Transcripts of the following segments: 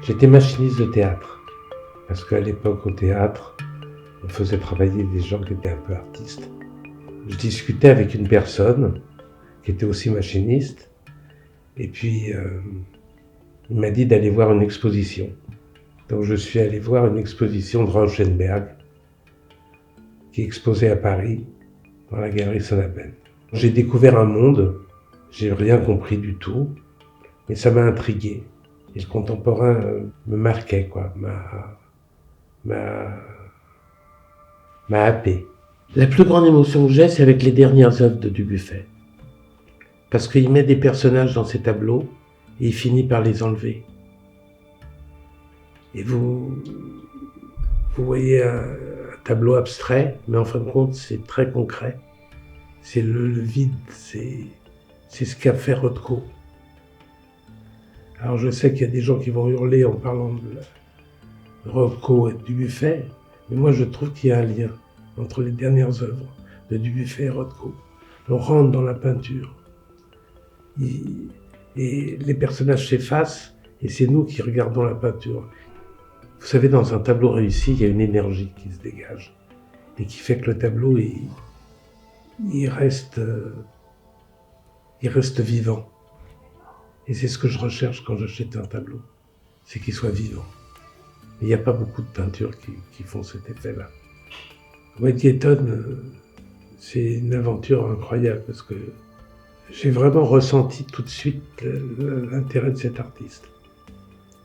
J'étais machiniste de théâtre, parce qu'à l'époque, au théâtre, on faisait travailler des gens qui étaient un peu artistes. Je discutais avec une personne qui était aussi machiniste, et puis il m'a dit d'aller voir une exposition. Donc je suis allé voir une exposition de Rauschenberg, qui exposait à Paris, dans la galerie Saint-Label. J'ai découvert un monde, j'ai rien compris du tout, mais ça m'a intrigué. Et le contemporain me marquait, quoi, m'a happé. La plus grande émotion que j'ai, c'est avec les dernières œuvres de Dubuffet. Parce qu'il met des personnages dans ses tableaux et il finit par les enlever. Et vous voyez un tableau abstrait, mais en fin de compte, c'est très concret. C'est le vide, c'est ce qu'a fait Rothko. Alors je sais qu'il y a des gens qui vont hurler en parlant de Rothko et de Dubuffet, mais moi je trouve qu'il y a un lien entre les dernières œuvres de Dubuffet et Rothko. On rentre dans la peinture, et les personnages s'effacent, et c'est nous qui regardons la peinture. Vous savez, dans un tableau réussi, il y a une énergie qui se dégage, et qui fait que le tableau, il reste vivant. Et c'est ce que je recherche quand j'achète un tableau, c'est qu'il soit vivant. Il n'y a pas beaucoup de peintures qui font cet effet-là. Wet'suwet'en, c'est une aventure incroyable parce que j'ai vraiment ressenti tout de suite l'intérêt de cet artiste.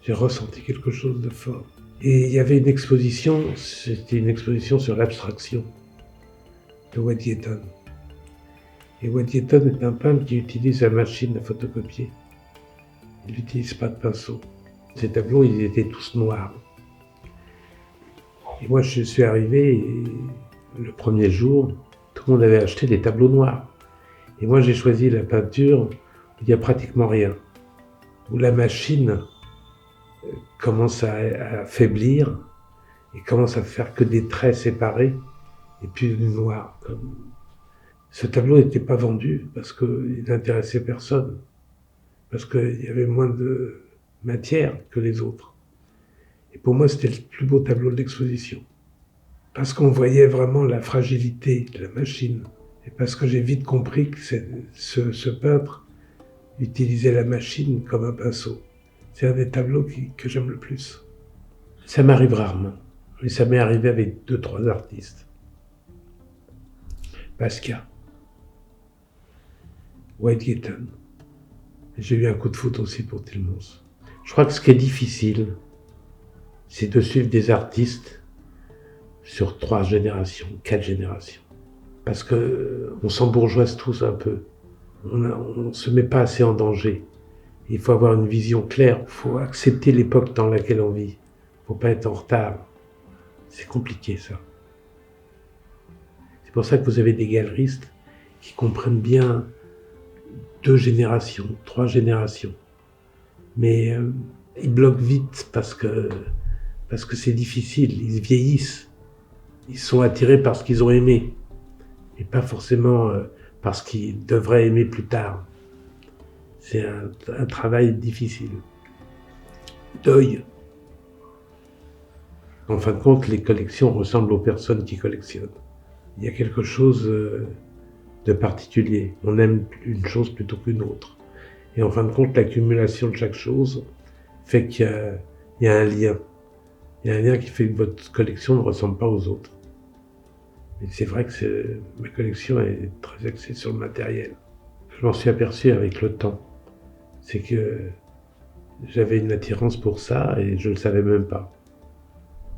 J'ai ressenti quelque chose de fort. Et il y avait une exposition, c'était une exposition sur l'abstraction de Wet'suwet'en. Et Wet'suwet'en est un peintre qui utilise la machine à photocopier. Il n'utilise pas de pinceau. Ces tableaux, ils étaient tous noirs. Et moi, je suis arrivé et le premier jour, tout le monde avait acheté des tableaux noirs. Et moi, j'ai choisi la peinture où il n'y a pratiquement rien, où la machine commence à faiblir et commence à faire que des traits séparés et puis du noir. Ce tableau n'était pas vendu parce qu'il n'intéressait personne, parce qu'il y avait moins de matière que les autres. Et pour moi, c'était le plus beau tableau de l'exposition. Parce qu'on voyait vraiment la fragilité de la machine. Et parce que j'ai vite compris que ce peintre utilisait la machine comme un pinceau. C'est un des tableaux que j'aime le plus. Ça m'arrive rarement. Mais ça m'est arrivé avec 2-3 artistes. Basquiat, Wet'suwet'en. J'ai eu un coup de foudre aussi pour Tillmans. Je crois que ce qui est difficile, c'est de suivre des artistes sur 3 générations, 4 générations. Parce qu'on s'embourgeoise tous un peu. On ne se met pas assez en danger. Il faut avoir une vision claire. Il faut accepter l'époque dans laquelle on vit. Il ne faut pas être en retard. C'est compliqué, ça. C'est pour ça que vous avez des galeristes qui comprennent bien 2 générations, 3 générations. Mais ils bloquent vite parce que c'est difficile. Ils vieillissent. Ils sont attirés par ce qu'ils ont aimé. Et pas forcément parce qu'ils devraient aimer plus tard. C'est un travail difficile. Deuil. En fin de compte, les collections ressemblent aux personnes qui collectionnent. Il y a quelque chose de particulier. On aime une chose plutôt qu'une autre. Et en fin de compte, l'accumulation de chaque chose fait qu'il y a un lien. Il y a un lien qui fait que votre collection ne ressemble pas aux autres. Et c'est vrai que ma collection est très axée sur le matériel. Je m'en suis aperçu avec le temps. C'est que j'avais une attirance pour ça et je ne le savais même pas.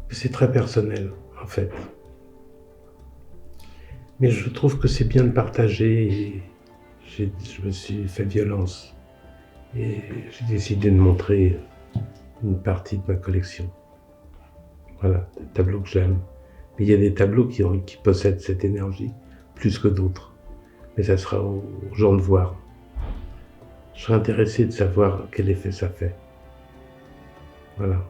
C'est très personnel, en fait. Mais je trouve que c'est bien de partager et je me suis fait violence. Et j'ai décidé de montrer une partie de ma collection. Voilà, des tableaux que j'aime. Mais il y a des tableaux qui possèdent cette énergie, plus que d'autres. Mais ça sera aux gens de voir. Je serais intéressé de savoir quel effet ça fait. Voilà.